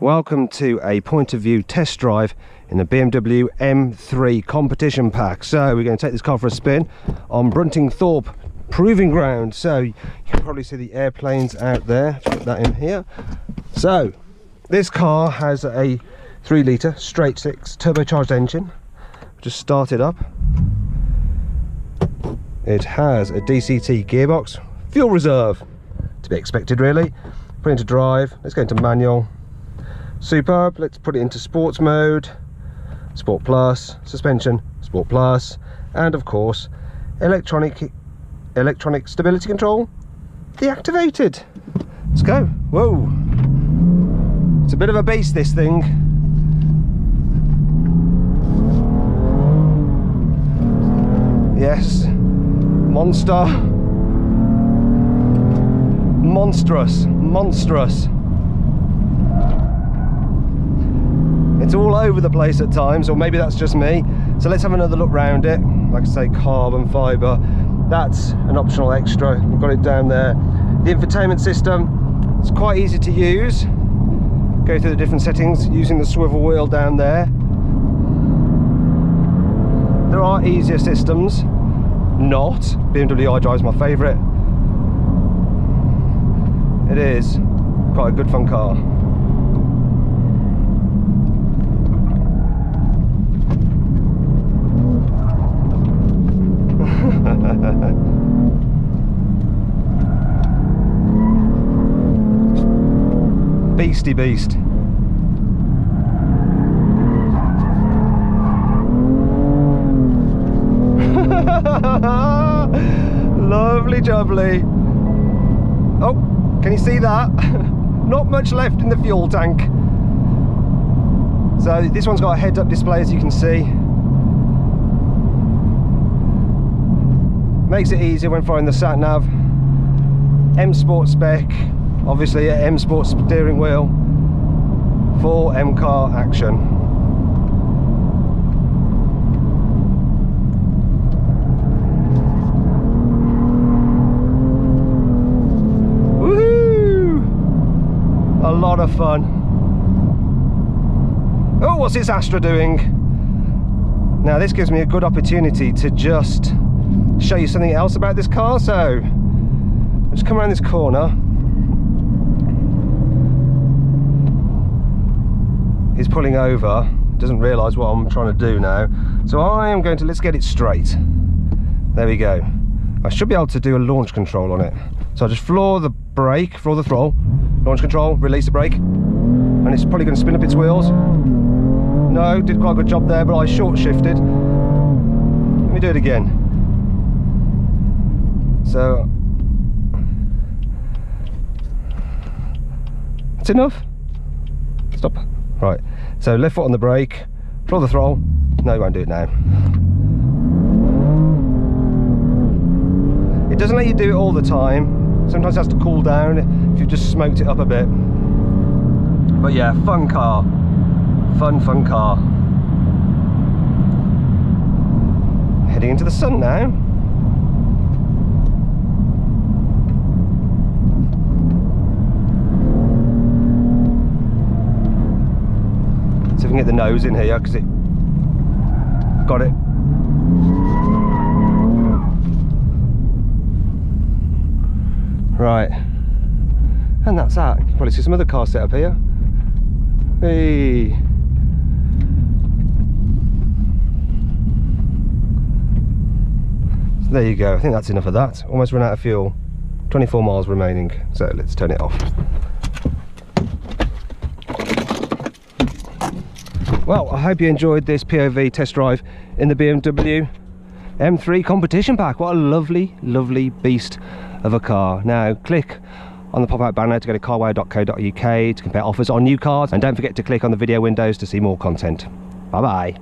Welcome to a point of view test drive in the BMW M3 competition pack. So we're going to take this car for a spin on Bruntingthorpe Proving Ground. So you can probably see the airplanes out there. Let's put that in here. So this car has a 3-litre straight 6 turbocharged engine. Just started up. It has a DCT gearbox, fuel reserve, to be expected really. Put it into drive. Let's go into manual. Superb. Let's put it into sports mode, Sport Plus, suspension, Sport Plus, and of course electronic stability control deactivated. Let's go. Whoa, it's a bit of a beast, this thing. Yes, monster, monstrous. It's all over the place at times, or maybe that's just me. So let's have another look round it. Like I say, carbon fibre, that's an optional extra. We've got it down there. The infotainment system, it's quite easy to use. Go through the different settings using the swivel wheel down there. There are easier systems. Not. BMW iDrive is my favourite. It is quite a good fun car. Beastie beast. Lovely jubbly. Oh, can you see that? Not much left in the fuel tank. So this one's got a heads-up display, as you can see. Makes it easier when following the sat nav. M Sport spec, obviously a M Sport steering wheel, full M car action. Woohoo! A lot of fun. Oh, what's this Astra doing? Now this gives me a good opportunity to just show you something else about this car. So I'll just come around this corner. He's pulling over, doesn't realise what I'm trying to do now. So I am going to, let's get it straight. There we go. I should be able to do a launch control on it. So I'll just floor the brake, floor the throttle, launch control, release the brake, and it's probably going to spin up its wheels. No, did quite a good job there, but I short shifted. Let me do it again. So that's enough. Stop. Right, so left foot on the brake, floor the throttle. No, you won't do it now. It doesn't let you do it all the time. Sometimes it has to cool down if you've just smoked it up a bit. But yeah, fun car. Fun car. Heading into the sun now. See if we can get the nose in here, because it got it. Right, and that's that. You can probably see some other cars set up here. Hey. So there you go. I think that's enough of that. Almost run out of fuel. 24 miles remaining. So let's turn it off. Well, I hope you enjoyed this POV test drive in the BMW M3 competition pack. What a lovely, lovely beast of a car. Now click on the pop-out banner to go to carwow.co.uk to compare offers on new cars, and don't forget to click on the video windows to see more content. Bye bye.